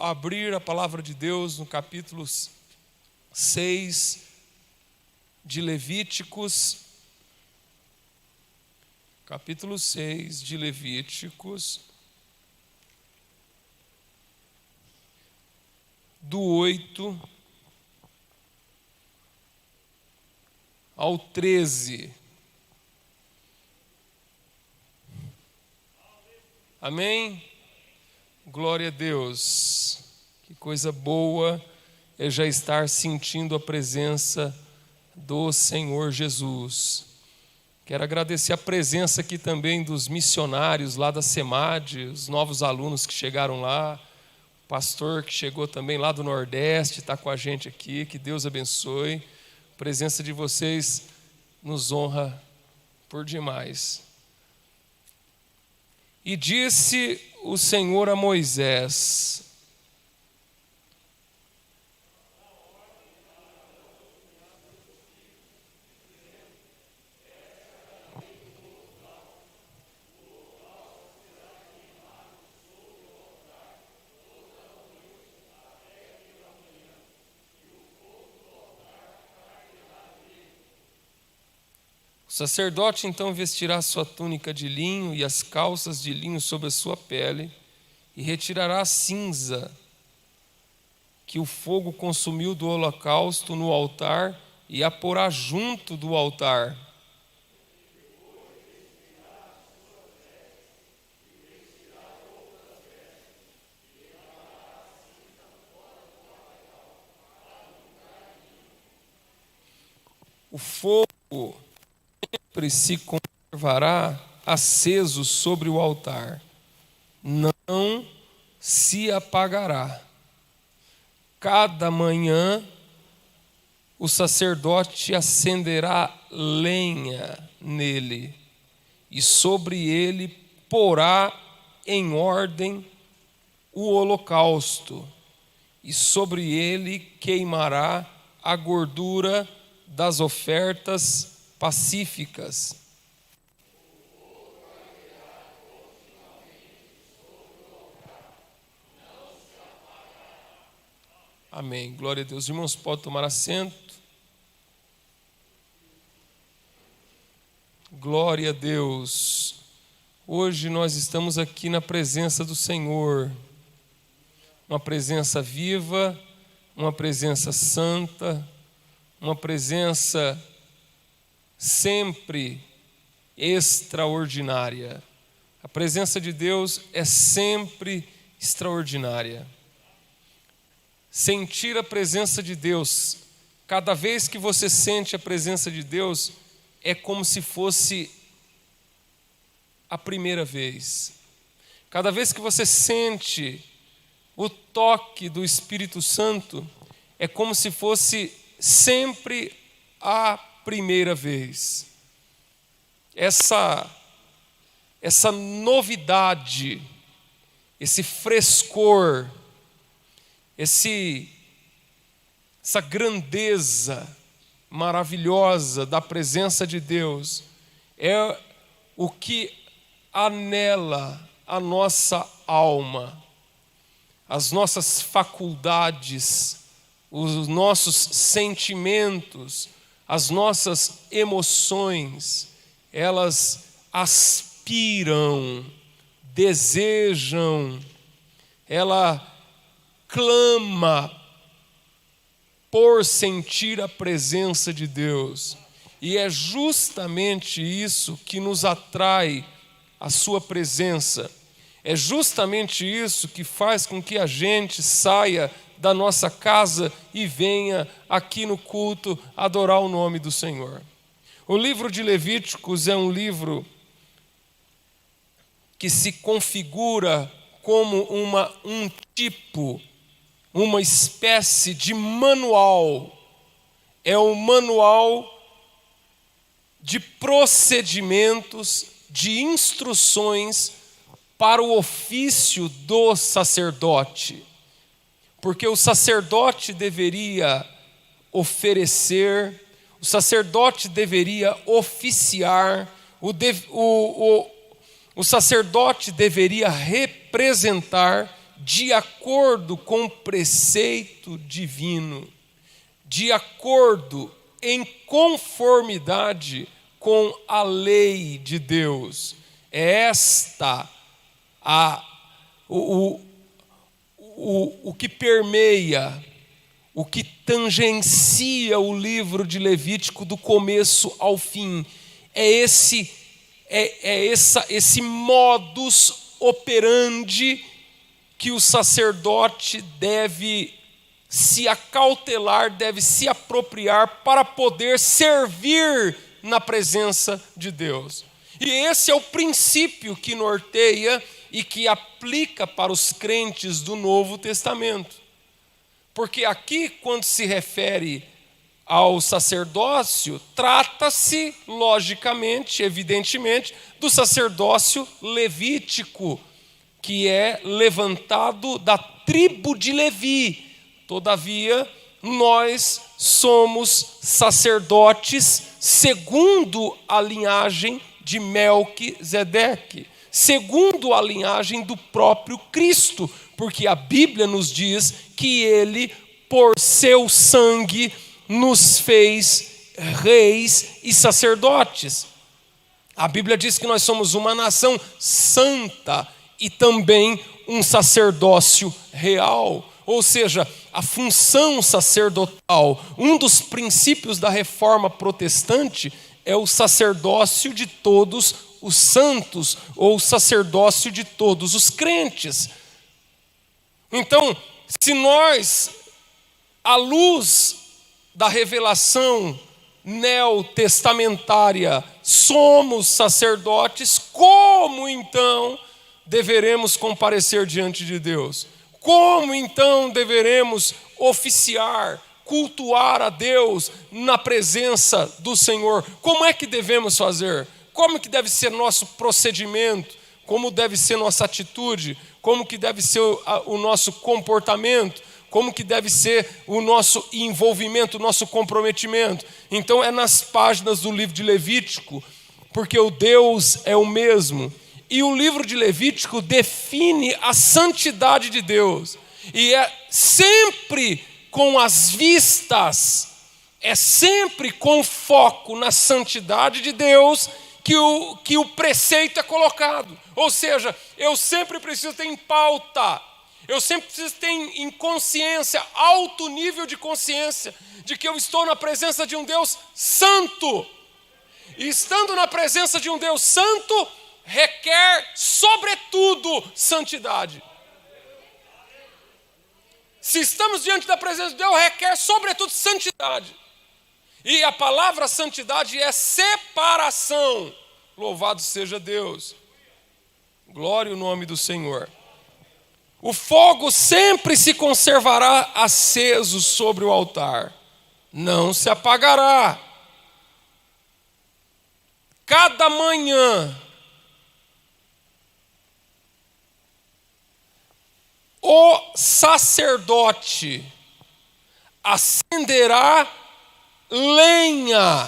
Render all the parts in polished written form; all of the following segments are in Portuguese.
abrir a palavra de Deus no capítulo 6 de Levíticos. Capítulo 6 de Levíticos, do 8 ao 13. Amém? Glória a Deus. Que coisa boa é já estar sentindo a presença do Senhor Jesus. Quero agradecer a presença aqui também dos missionários lá da SEMAD, os novos alunos que chegaram lá, o pastor que chegou também lá do Nordeste, está com a gente aqui, que Deus abençoe. A presença de vocês nos honra por demais. E disse o Senhor a Moisés: o sacerdote então vestirá sua túnica de linho e as calças de linho sobre a sua pele, e retirará a cinza que o fogo consumiu do holocausto no altar, e a porá junto do altar. O fogo sempre se conservará aceso sobre o altar, não se apagará. Cada manhã o sacerdote acenderá lenha nele, e sobre ele porá em ordem o holocausto, e sobre ele queimará a gordura das ofertas pacíficas. Amém. Glória a Deus. Irmãos, pode tomar assento. Glória a Deus. Hoje nós estamos aqui na presença do Senhor. Uma presença viva, uma presença santa, uma presença sempre extraordinária. A presença de Deus é sempre extraordinária. Sentir a presença de Deus, cada vez que você sente a presença de Deus, é como se fosse a primeira vez. Cada vez que você sente o toque do Espírito Santo, é como se fosse sempre a primeira vez. Essa novidade, esse frescor, essa grandeza maravilhosa da presença de Deus é o que anela a nossa alma, as nossas faculdades, os nossos sentimentos, as nossas emoções. Elas aspiram, desejam, ela clama por sentir a presença de Deus. E é justamente isso que nos atrai a sua presença. É justamente isso que faz com que a gente saia da nossa casa e venha aqui no culto adorar o nome do Senhor. O livro de Levíticos é um livro que se configura como um tipo, uma espécie de manual. É um manual de procedimentos, de instruções para o ofício do sacerdote. Porque o sacerdote deveria oferecer, o sacerdote deveria oficiar, o sacerdote deveria representar de acordo com o preceito divino, de acordo, em conformidade com a lei de Deus. É esta o que permeia, o que tangencia o livro de Levítico do começo ao fim. É esse modus operandi que o sacerdote deve se acautelar, deve se apropriar para poder servir na presença de Deus. E esse é o princípio que norteia e que aplica para os crentes do Novo Testamento. Porque aqui, quando se refere ao sacerdócio, trata-se, logicamente, evidentemente, do sacerdócio levítico, que é levantado da tribo de Levi. Todavia, nós somos sacerdotes segundo a linhagem de Melquisedeque, segundo a linhagem do próprio Cristo, porque a Bíblia nos diz que ele, por seu sangue, nos fez reis e sacerdotes. A Bíblia diz que nós somos uma nação santa e também um sacerdócio real. Ou seja, a função sacerdotal, um dos princípios da reforma protestante é o sacerdócio de todos os santos, ou o sacerdócio de todos os crentes. Então, se nós, à luz da revelação neotestamentária, somos sacerdotes, como então deveremos comparecer diante de Deus? Como então deveremos oficiar, cultuar a Deus na presença do Senhor? Como é que devemos fazer? Como que deve ser nosso procedimento? Como deve ser nossa atitude? Como que deve ser o nosso comportamento? Como que deve ser o nosso envolvimento, o nosso comprometimento? Então é nas páginas do livro de Levítico, porque o Deus é o mesmo. E o livro de Levítico define a santidade de Deus. E é sempre com as vistas, é sempre com foco na santidade de Deus que o preceito é colocado. Ou seja, eu sempre preciso ter em pauta, eu sempre preciso ter em consciência, alto nível de consciência, de que eu estou na presença de um Deus santo. E estando na presença de um Deus santo, requer, sobretudo, santidade. Se estamos diante da presença de Deus, requer, sobretudo, santidade. E a palavra santidade é separação. Louvado seja Deus. Glória ao nome do Senhor. O fogo sempre se conservará aceso sobre o altar. Não se apagará. Cada manhã, o sacerdote acenderá lenha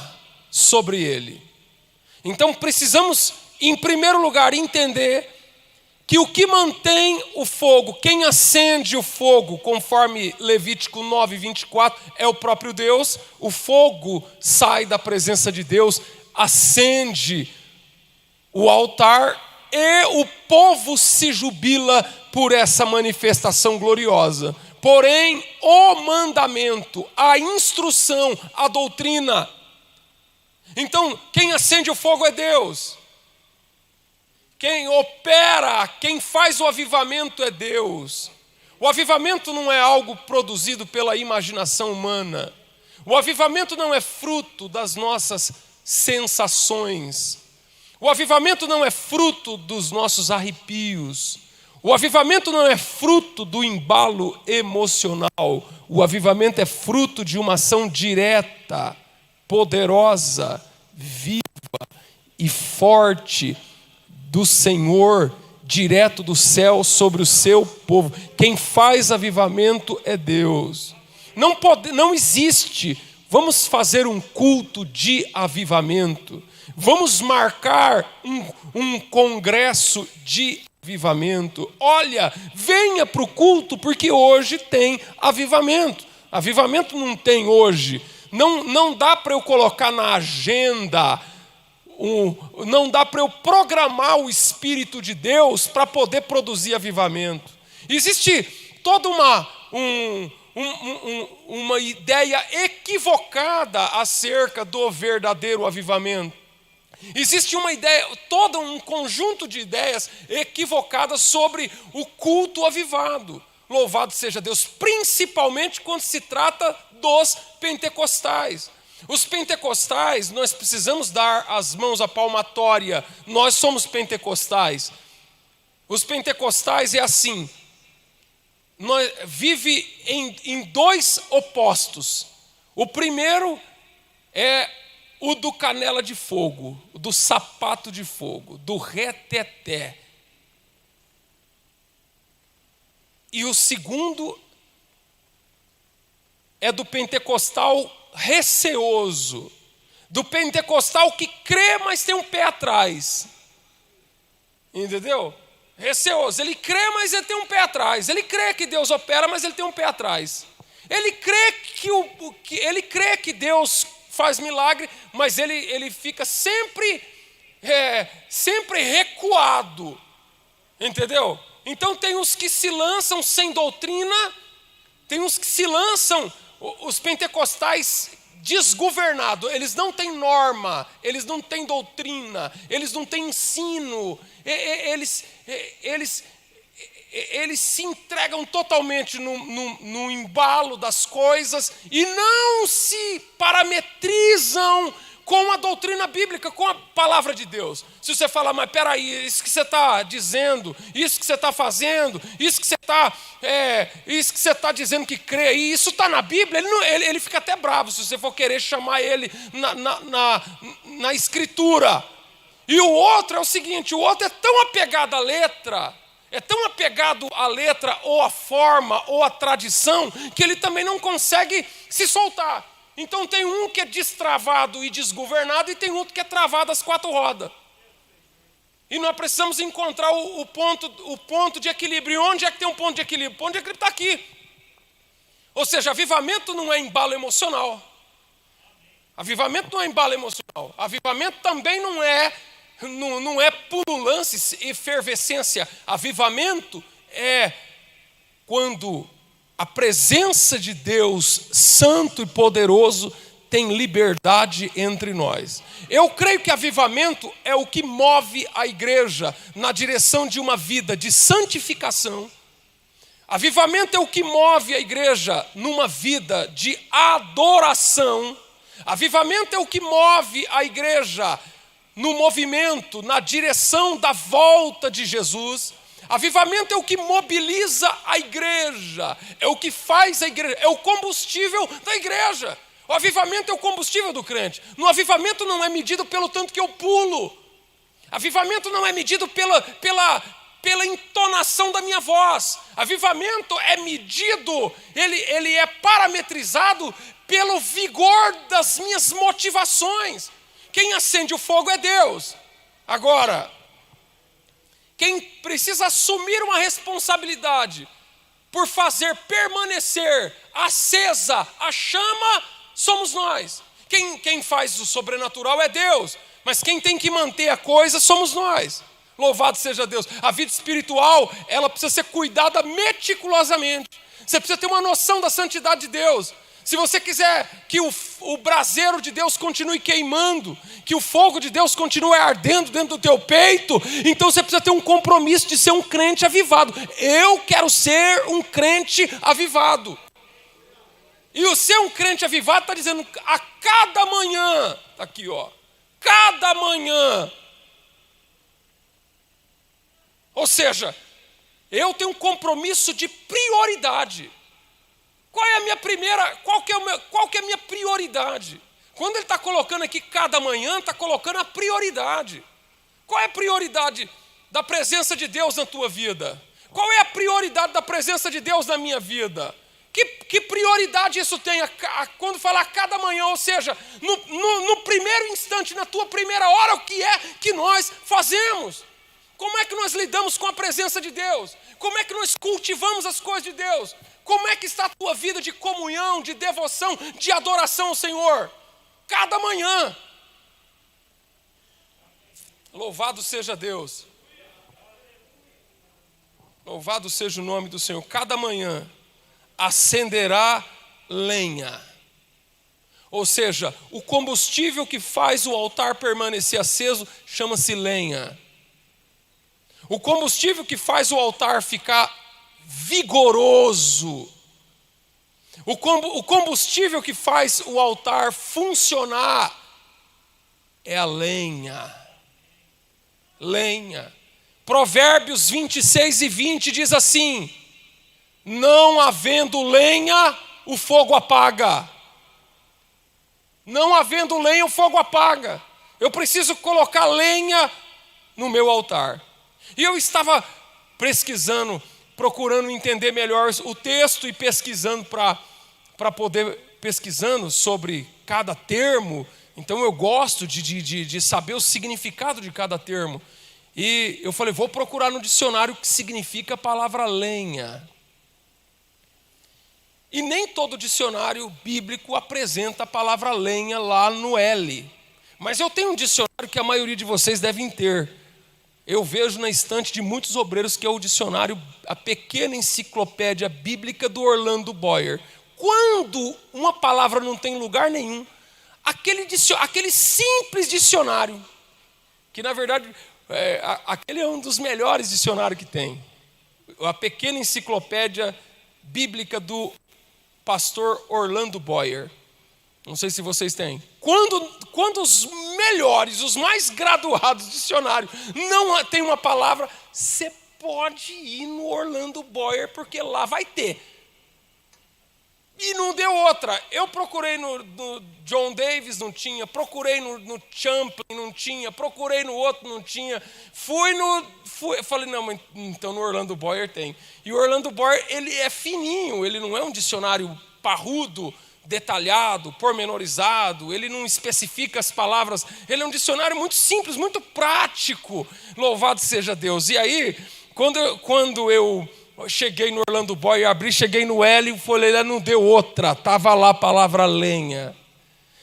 sobre ele. Então precisamos, em primeiro lugar, entender que o que mantém o fogo, quem acende o fogo, conforme Levítico 9:24, é o próprio Deus. O fogo sai da presença de Deus, acende o altar e o povo se jubila por essa manifestação gloriosa. Porém, o mandamento, a instrução, a doutrina. Então, quem acende o fogo é Deus. Quem opera, quem faz o avivamento é Deus. O avivamento não é algo produzido pela imaginação humana. O avivamento não é fruto das nossas sensações. O avivamento não é fruto dos nossos arrepios. O avivamento não é fruto do embalo emocional. O avivamento é fruto de uma ação direta, poderosa, viva e forte do Senhor, direto do céu sobre o seu povo. Quem faz avivamento é Deus. Não existe, vamos fazer um culto de avivamento. Vamos marcar um congresso de avivamento. Olha, venha para o culto, porque hoje tem avivamento. Avivamento não tem hoje. Não dá para eu colocar na agenda, não dá para eu programar o Espírito de Deus para poder produzir avivamento. Existe toda uma ideia equivocada acerca do verdadeiro avivamento. Existe uma ideia, todo um conjunto de ideias equivocadas sobre o culto avivado. Louvado seja Deus, principalmente quando se trata dos pentecostais. Os pentecostais, nós precisamos dar as mãos à palmatória, nós somos pentecostais. Os pentecostais é assim, vive em dois opostos. O primeiro é o do canela de fogo, do sapato de fogo, do reteté. E o segundo é do pentecostal receoso, do pentecostal que crê, mas tem um pé atrás. Entendeu? Receoso, ele crê, mas ele tem um pé atrás. Ele crê que Deus opera, mas ele tem um pé atrás. Ele crê que Deus faz milagre, mas ele fica sempre recuado. Entendeu? Então tem os que se lançam sem doutrina, tem os que se lançam, os pentecostais desgovernados, eles não têm norma, eles não têm doutrina, eles não têm ensino, eles se entregam totalmente no embalo das coisas e não se parametrizam com a doutrina bíblica, com a palavra de Deus. Se você falar, mas peraí, isso que você está dizendo, isso que você está fazendo, isso que você está dizendo que crê, e isso está na Bíblia, ele fica até bravo se você for querer chamar ele na Escritura. E o outro é o seguinte, o outro é tão apegado à letra, ou à forma, ou à tradição, que ele também não consegue se soltar. Então tem um que é destravado e desgovernado, e tem outro que é travado às quatro rodas. E nós precisamos encontrar o ponto de equilíbrio. E onde é que tem um ponto de equilíbrio? O ponto de equilíbrio está aqui. Ou seja, avivamento não é embalo emocional. Avivamento não é embalo emocional. Avivamento também não é pululância e efervescência. Avivamento é quando a presença de Deus santo e poderoso tem liberdade entre nós. Eu creio que avivamento é o que move a igreja na direção de uma vida de santificação. Avivamento é o que move a igreja numa vida de adoração. Avivamento é o que move a igreja no movimento, na direção da volta de Jesus. Avivamento é o que mobiliza a igreja, é o que faz a igreja, é o combustível da igreja. O avivamento é o combustível do crente. No avivamento não é medido pelo tanto que eu pulo. Avivamento não é medido pela entonação da minha voz. Avivamento é medido, ele é parametrizado pelo vigor das minhas motivações. Quem acende o fogo é Deus. Agora, quem precisa assumir uma responsabilidade por fazer permanecer acesa a chama, somos nós. Quem faz o sobrenatural é Deus, mas quem tem que manter a coisa somos nós. Louvado seja Deus. A vida espiritual, ela precisa ser cuidada meticulosamente. Você precisa ter uma noção da santidade de Deus. Se você quiser que o braseiro de Deus continue queimando, que o fogo de Deus continue ardendo dentro do teu peito, então você precisa ter um compromisso de ser um crente avivado. Eu quero ser um crente avivado. E o ser um crente avivado está dizendo, a cada manhã, está aqui ó, cada manhã. Ou seja, eu tenho um compromisso de prioridade. Qual é a minha primeira, qual que é a minha prioridade? Quando ele está colocando aqui cada manhã, está colocando a prioridade. Qual é a prioridade da presença de Deus na tua vida? Qual é a prioridade da presença de Deus na minha vida? Que prioridade isso tem quando falar cada manhã? Ou seja, no primeiro instante, na tua primeira hora, o que é que nós fazemos? Como é que nós lidamos com a presença de Deus? Como é que nós cultivamos as coisas de Deus? Como é que está a tua vida de comunhão, de devoção, de adoração ao Senhor? Cada manhã. Louvado seja Deus. Louvado seja o nome do Senhor. Cada manhã acenderá lenha. Ou seja, o combustível que faz o altar permanecer aceso chama-se lenha. O combustível que faz o altar ficar vigoroso. O combustível que faz o altar funcionar é a lenha. Lenha. Provérbios 26:20 diz assim: não havendo lenha, o fogo apaga. Não havendo lenha, o fogo apaga. Eu preciso colocar lenha no meu altar. E eu estava pesquisando, procurando entender melhor o texto e pesquisando para poder, pesquisando sobre cada termo. Então eu gosto de saber o significado de cada termo. E eu falei, vou procurar no dicionário o que significa a palavra lenha. E nem todo dicionário bíblico apresenta a palavra lenha lá no L. Mas eu tenho um dicionário que a maioria de vocês devem ter. Eu vejo na estante de muitos obreiros que é o dicionário, a pequena enciclopédia bíblica do Orlando Boyer. Quando uma palavra não tem lugar nenhum, aquele simples dicionário, que na verdade aquele é um dos melhores dicionários que tem, a pequena enciclopédia bíblica do pastor Orlando Boyer. Não sei se vocês têm. Quando os melhores, os mais graduados do dicionário não tem uma palavra, você pode ir no Orlando Boyer, porque lá vai ter. E não deu outra. Eu procurei no John Davis, não tinha. Procurei no Champlin, não tinha. Procurei no outro, não tinha. Falei, não, mas então no Orlando Boyer tem. E o Orlando Boyer, ele é fininho, ele não é um dicionário parrudo, detalhado, pormenorizado, ele não especifica as palavras, ele é um dicionário muito simples, muito prático. Louvado seja Deus. E aí, quando eu cheguei no Orlando Boyer, abri, cheguei no L e falei, não deu outra, estava lá a palavra lenha.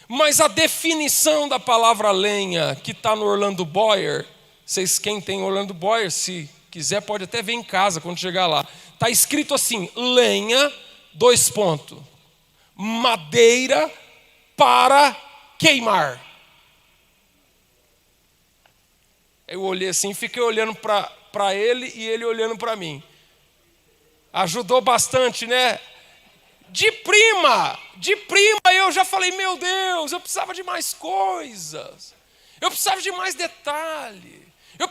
Mas a definição da palavra lenha que está no Orlando Boyer, vocês quem tem Orlando Boyer, se quiser pode até ver em casa quando chegar lá. Está escrito assim, lenha, : madeira para queimar. Eu olhei assim, fiquei olhando para ele e ele olhando para mim. Ajudou bastante, né? De prima eu já falei, meu Deus, eu precisava de mais coisas. Eu precisava de mais detalhe. Eu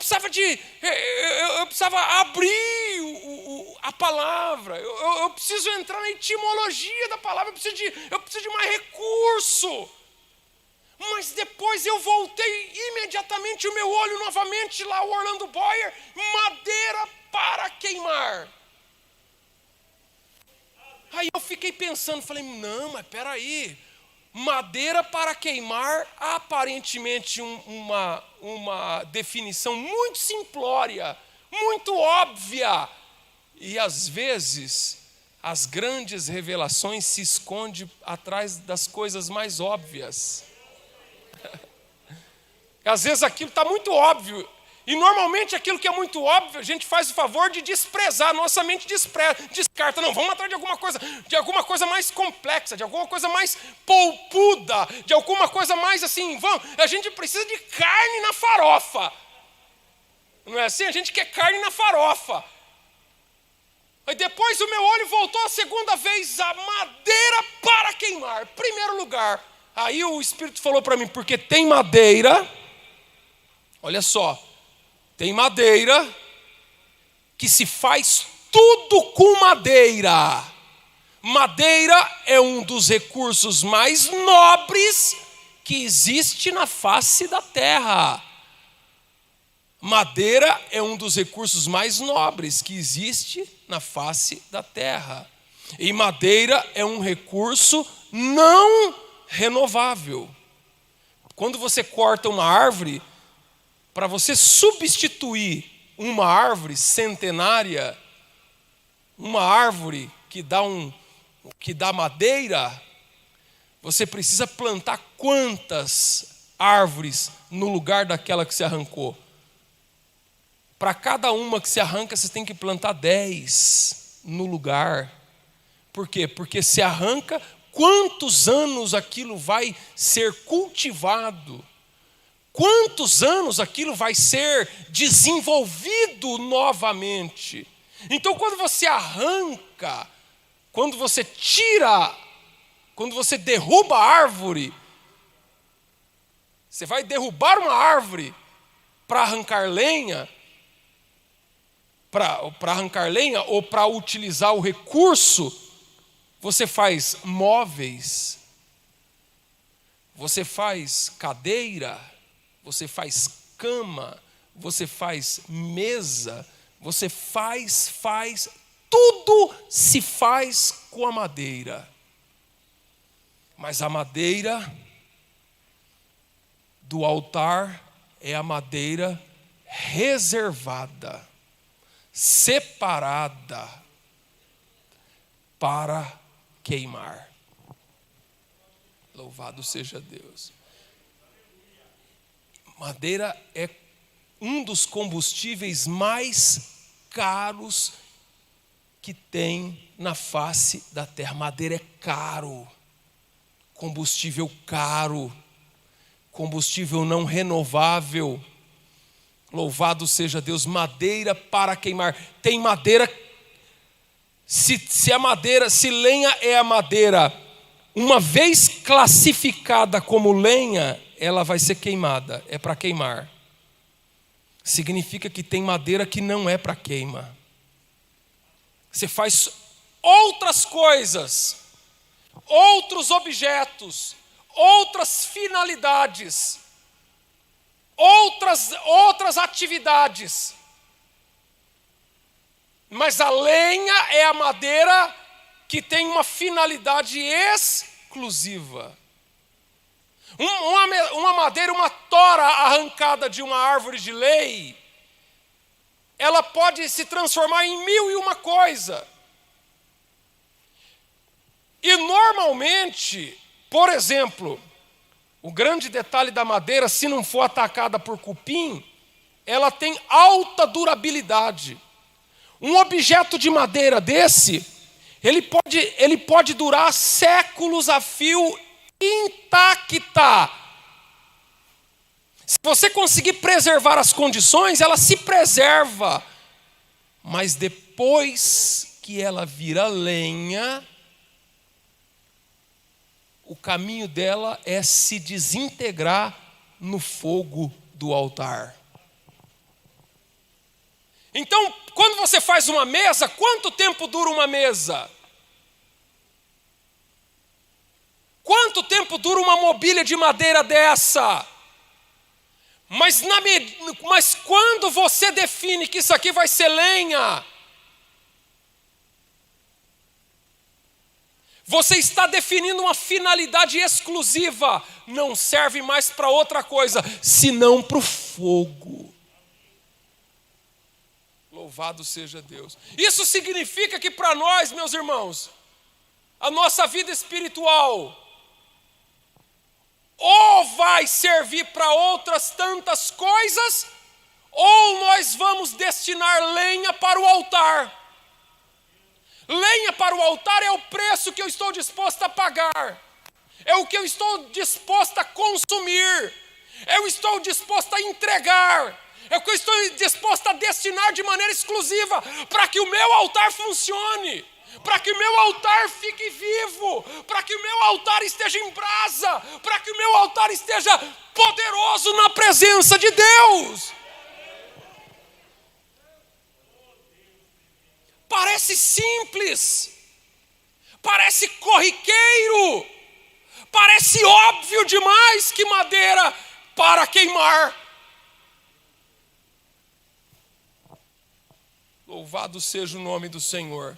precisava abrir a palavra. Eu preciso entrar na etimologia da palavra. Eu preciso de mais recurso. Mas depois eu voltei imediatamente o meu olho novamente lá, o Orlando Boyer, madeira para queimar. Aí eu fiquei pensando, falei, não, mas peraí. Madeira para queimar, aparentemente uma definição muito simplória, muito óbvia. E às vezes, as grandes revelações se escondem atrás das coisas mais óbvias. Às vezes aquilo está muito óbvio. E normalmente aquilo que é muito óbvio, a gente faz o favor de desprezar, nossa mente descarta. Não, vamos atrás de alguma coisa mais complexa, de alguma coisa mais polpuda, de alguma coisa mais assim, a gente precisa de carne na farofa. Não é assim? A gente quer carne na farofa. Aí depois o meu olho voltou a segunda vez, a madeira para queimar, primeiro lugar. Aí o Espírito falou para mim, porque tem madeira, olha só, tem madeira que se faz tudo com madeira. Madeira é um dos recursos mais nobres que existe na face da terra. Madeira é um dos recursos mais nobres que existe na face da terra. E madeira é um recurso não renovável. Quando você corta uma árvore, para você substituir uma árvore centenária, uma árvore que dá madeira, você precisa plantar quantas árvores no lugar daquela que se arrancou? Para cada uma que se arranca, você tem que plantar 10 no lugar. Por quê? Porque se arranca, quantos anos aquilo vai ser cultivado? Quantos anos aquilo vai ser desenvolvido novamente? Então, quando você arranca, quando você tira, quando você derruba a árvore, você vai derrubar uma árvore para arrancar lenha, para arrancar lenha ou para utilizar o recurso, você faz móveis, você faz cadeira, você faz cama, você faz mesa, você faz, tudo se faz com a madeira. Mas a madeira do altar é a madeira reservada, separada para queimar. Louvado seja Deus. Madeira é um dos combustíveis mais caros que tem na face da terra. Madeira é caro, combustível caro, combustível não renovável. Louvado seja Deus. Madeira para queimar. Tem madeira, se lenha é a madeira, uma vez classificada como lenha, ela vai ser queimada, é para queimar. Significa que tem madeira que não é para queima. Você faz outras coisas, outros objetos, outras finalidades, outras atividades. Mas a lenha é a madeira que tem uma finalidade exclusiva. Uma madeira, uma tora arrancada de uma árvore de lei, ela pode se transformar em 1001 coisa. E normalmente, por exemplo, o grande detalhe da madeira, se não for atacada por cupim, ela tem alta durabilidade. Um objeto de madeira desse, ele pode durar séculos a fio intacta. Se você conseguir preservar as condições, ela se preserva. Mas depois que ela vira lenha, o caminho dela é se desintegrar no fogo do altar. Então, quando você faz uma mesa, quanto tempo dura uma mesa? Quanto tempo dura uma mobília de madeira dessa? Mas quando você define que isso aqui vai ser lenha, você está definindo uma finalidade exclusiva. Não serve mais para outra coisa, senão para o fogo. Louvado seja Deus. Isso significa que para nós, meus irmãos, a nossa vida espiritual ou vai servir para outras tantas coisas, ou nós vamos destinar lenha para o altar. Lenha para o altar é o preço que eu estou disposto a pagar, é o que eu estou disposto a consumir, eu estou disposto a entregar, é o que eu estou disposto a destinar de maneira exclusiva para que o meu altar funcione, para que o meu altar fique vivo, para que o meu altar esteja em brasa, para que o meu altar esteja poderoso na presença de Deus. Parece simples, parece corriqueiro, parece óbvio demais que madeira para queimar. Louvado seja o nome do Senhor.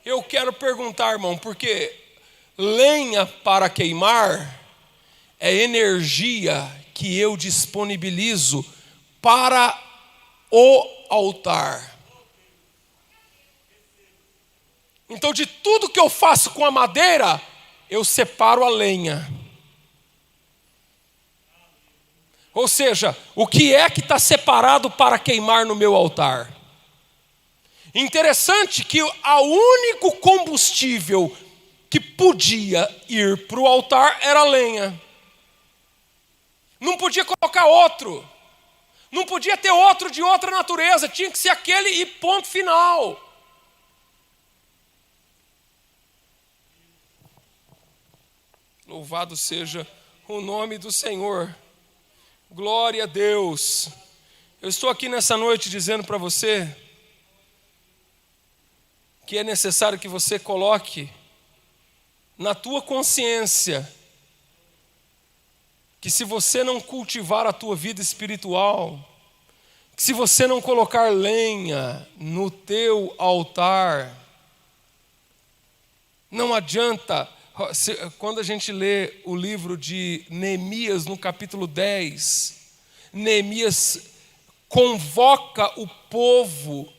Eu quero perguntar, irmão, porque lenha para queimar é energia que eu disponibilizo para o altar. Então, de tudo que eu faço com a madeira, eu separo a lenha. Ou seja, o que é que está separado para queimar no meu altar? Interessante que o único combustível que podia ir para o altar era a lenha. Não podia colocar outro. Não podia ter outro de outra natureza. Tinha que ser aquele e ponto final. Louvado seja o nome do Senhor. Glória a Deus. Eu estou aqui nessa noite dizendo para você que é necessário que você coloque na tua consciência que se você não cultivar a tua vida espiritual, que se você não colocar lenha no teu altar, não adianta. Quando a gente lê o livro de Neemias, no capítulo 10, Neemias convoca o povo,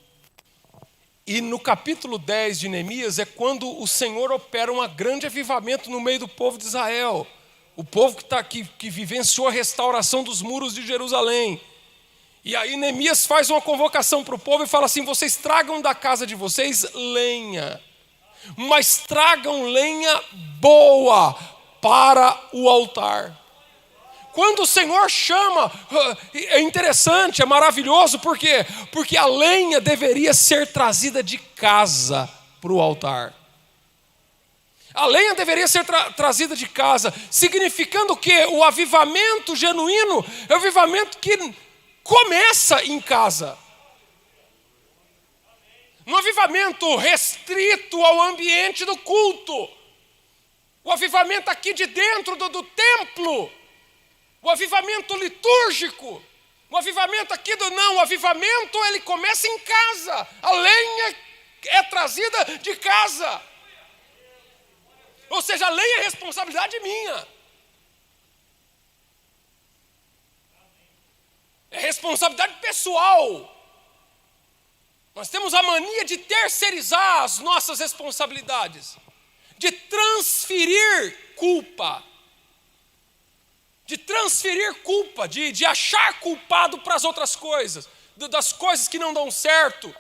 e no capítulo 10 de Neemias é quando o Senhor opera um grande avivamento no meio do povo de Israel, o povo que vivenciou a restauração dos muros de Jerusalém. E aí Neemias faz uma convocação para o povo e fala assim: vocês tragam da casa de vocês lenha, mas tragam lenha boa para o altar. Quando o Senhor chama, é interessante, é maravilhoso, por quê? Porque a lenha deveria ser trazida de casa para o altar. A lenha deveria ser trazida de casa, significando que o avivamento genuíno é o avivamento que começa em casa. Um avivamento restrito ao ambiente do culto. O avivamento aqui de dentro do templo. O avivamento litúrgico. O avivamento aqui o avivamento ele começa em casa. A lenha é trazida de casa. Ou seja, a lenha é responsabilidade minha. É responsabilidade pessoal. Nós temos a mania de terceirizar as nossas responsabilidades, de transferir culpa, de achar culpado para as outras coisas, das coisas que não dão certo.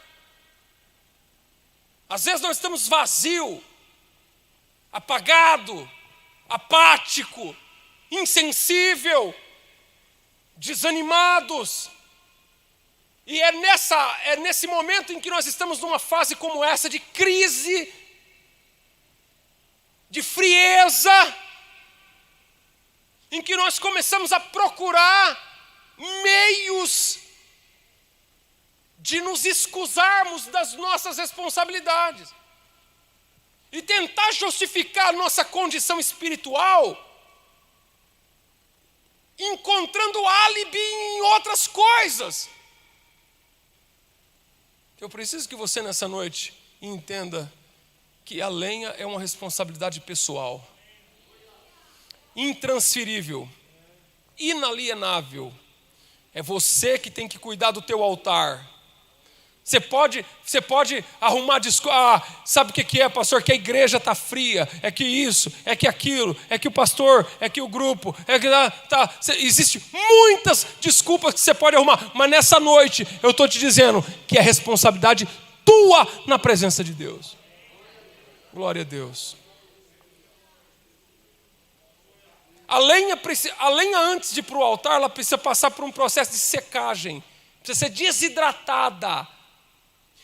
Às vezes nós estamos vazios, apagado, apático, insensível, desanimados. E é nesse momento em que nós estamos numa fase como essa, de crise, de frieza, em que nós começamos a procurar meios de nos excusarmos das nossas responsabilidades e tentar justificar nossa condição espiritual, encontrando álibi em outras coisas. Eu preciso que você nessa noite entenda que a lenha é uma responsabilidade pessoal, intransferível, inalienável. É você que tem que cuidar do teu altar. Você pode arrumar desculpa. Sabe o que é, pastor? Que a igreja está fria, é que isso, é que aquilo, é que o pastor, é que o grupo, é que Existem muitas desculpas que você pode arrumar, mas nessa noite eu estou te dizendo que é responsabilidade tua na presença de Deus. Glória a Deus. A lenha antes de ir para o altar, ela precisa passar por um processo de secagem, precisa ser desidratada.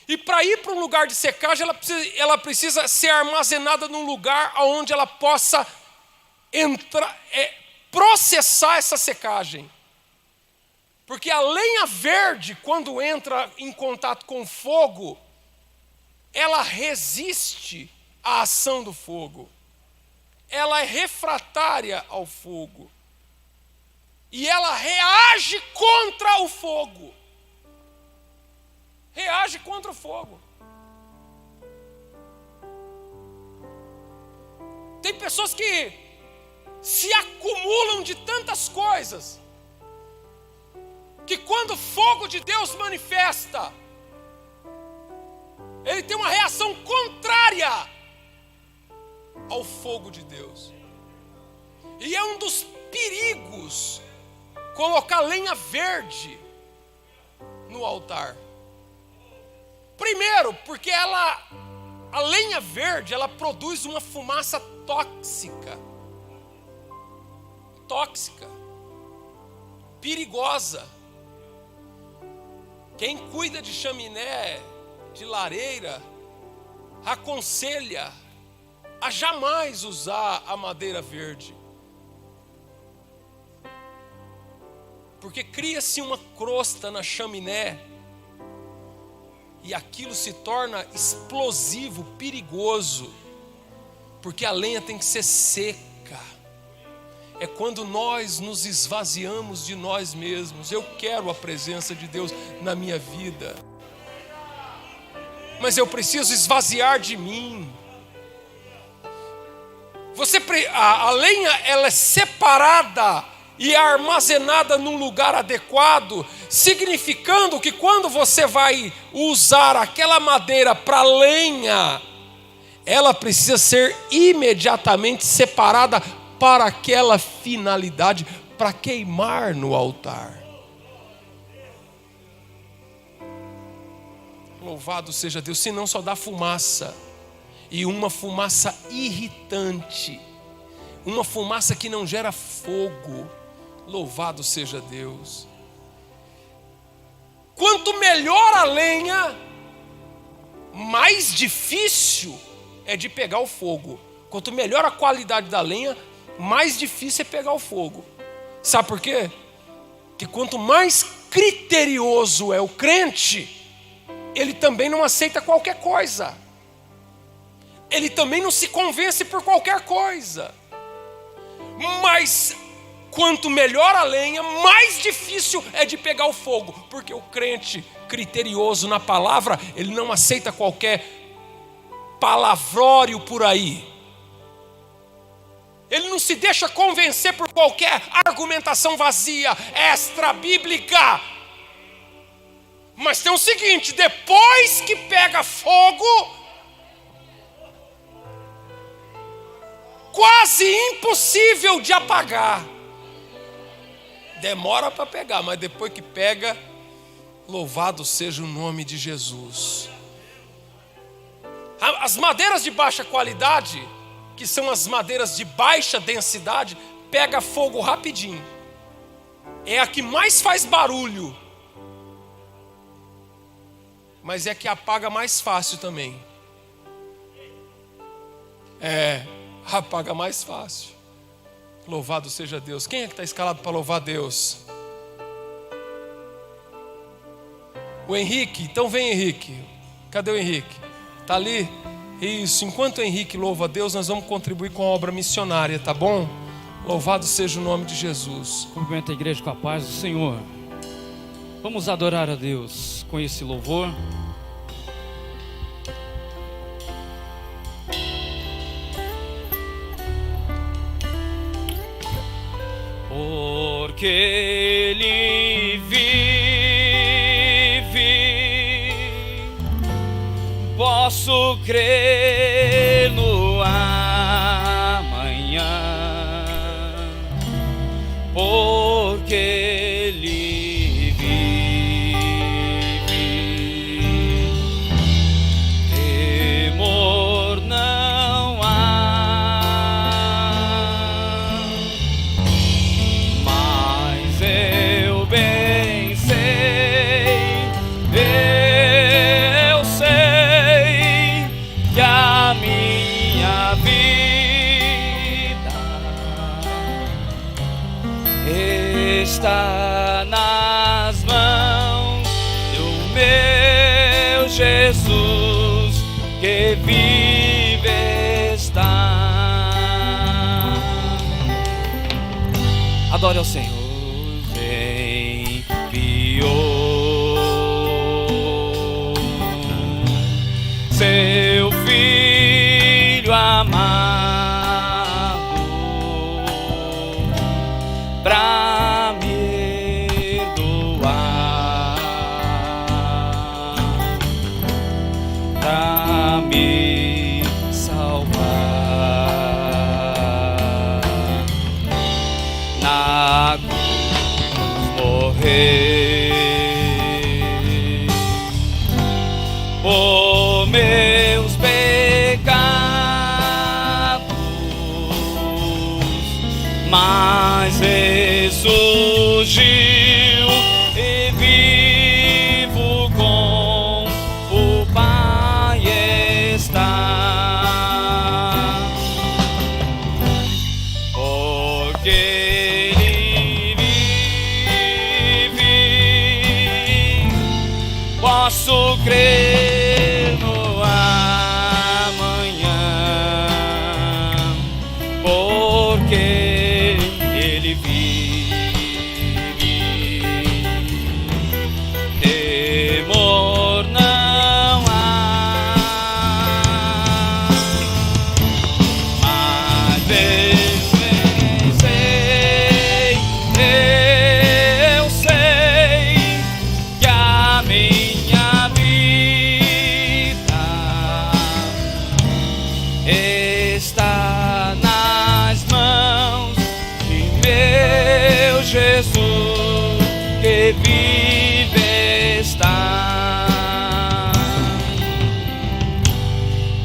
E para ir para um lugar de secagem, ela precisa ser armazenada num lugar onde ela possa processar essa secagem. Porque a lenha verde, quando entra em contato com o fogo, ela resiste à ação do fogo. Ela é refratária ao fogo. E ela reage contra o fogo. Reage contra o fogo. Tem pessoas que se acumulam de tantas coisas que quando o fogo de Deus manifesta, ele tem uma reação contrária ao fogo de Deus. E é um dos perigos colocar lenha verde no altar. Primeiro, porque a lenha verde, ela produz uma fumaça tóxica, perigosa. Quem cuida de chaminé, de lareira, aconselha a jamais usar a madeira verde, porque cria-se uma crosta na chaminé e aquilo se torna explosivo, perigoso, porque a lenha tem que ser seca. É quando nós nos esvaziamos de nós mesmos. Eu quero a presença de Deus na minha vida, mas eu preciso esvaziar de mim. A lenha, ela é separada e armazenada num lugar adequado, significando que quando você vai usar aquela madeira para lenha, ela precisa ser imediatamente separada para aquela finalidade, para queimar no altar. Louvado seja Deus, senão só dá fumaça, e uma fumaça irritante, uma fumaça que não gera fogo. Louvado seja Deus. Quanto melhor a lenha, mais difícil é de pegar o fogo. Quanto melhor a qualidade da lenha, mais difícil é pegar o fogo. Sabe por quê? Que quanto mais criterioso é o crente, ele também não aceita qualquer coisa. Ele também não se convence por qualquer coisa. Mas quanto melhor a lenha, mais difícil é de pegar o fogo, porque o crente criterioso na palavra, ele não aceita qualquer palavrório por aí. Ele não se deixa convencer por qualquer argumentação vazia, extra bíblica. Mas tem o seguinte: depois que pega fogo, quase impossível de apagar. Demora para pegar, mas depois que pega, louvado seja o nome de Jesus. As madeiras de baixa qualidade, que são as madeiras de baixa densidade, pega fogo rapidinho. É a que mais faz barulho, mas é a que apaga mais fácil também. Apaga mais fácil. Louvado seja Deus. Quem é que está escalado para louvar Deus? O Henrique. Então vem, Henrique. Cadê o Henrique? Está ali? Isso. Enquanto o Henrique louva a Deus, nós vamos contribuir com a obra missionária, tá bom? Louvado seja o nome de Jesus. Cumprimento a igreja com a paz do Senhor. Vamos adorar a Deus com esse louvor. Porque Ele vive, posso crer no amanhã. Porque Ele vive, temor não há. Mas eu bem sei, eu sei que a minha vida está nas mãos do meu Jesus, que vive está. Adore ao Senhor. Enviou seu Filho amado pra me doar. mas ressurgiu e vivo com o Pai está. Porque Ele vive, posso crer no amanhã, porque Ele vive. Temor não há, mas eu sei que a minha vida está nas mãos de meu Jesus, que vive está.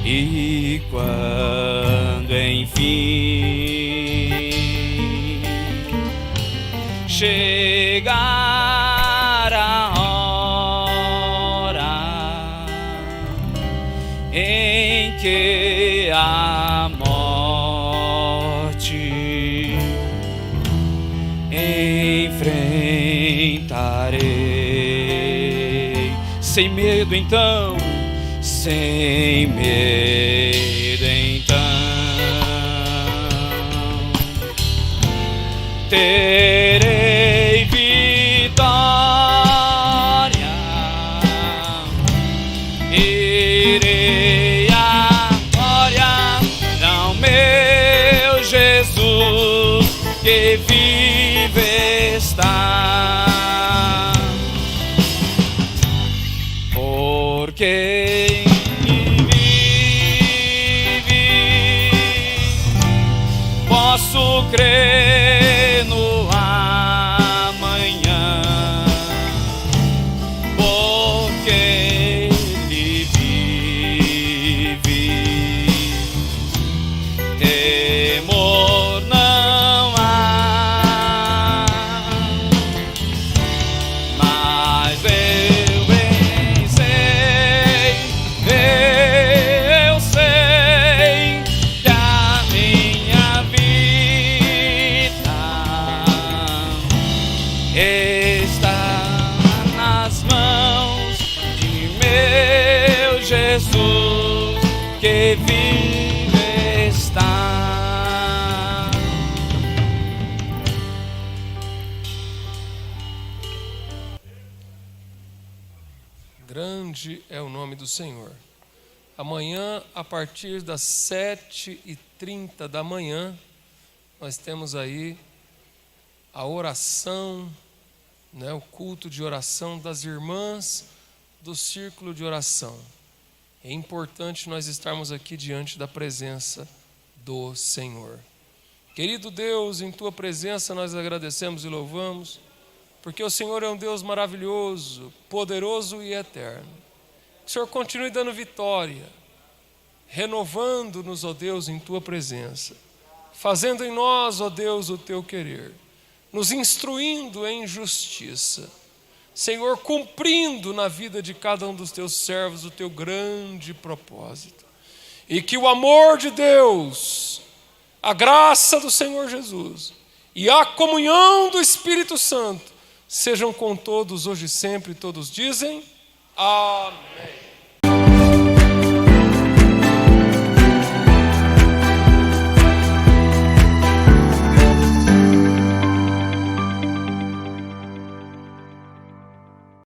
E quando enfim chegar a hora em que a morte enfrentarei, sem medo então, sem medo então, terei vitória, irei à glória, não, meu Jesus que vive está. Porque vive, posso crer no amanhã, porque Ele vive. Temor não há, mas eu sei que a minha vida está nas mãos de meu Jesus, que vive está. Grande é o nome do Senhor. Amanhã, a partir das 7h30 da manhã, nós temos aí a oração, o culto de oração das irmãs do círculo de oração. É importante nós estarmos aqui diante da presença do Senhor. Querido Deus, em Tua presença nós agradecemos e louvamos, porque o Senhor é um Deus maravilhoso, poderoso e eterno. Que o Senhor continue dando vitória, renovando-nos, ó Deus, em Tua presença, fazendo em nós, ó Deus, o Teu querer, nos instruindo em justiça, Senhor, cumprindo na vida de cada um dos Teus servos o Teu grande propósito. E que o amor de Deus, a graça do Senhor Jesus e a comunhão do Espírito Santo sejam com todos hoje e sempre. Todos dizem amém.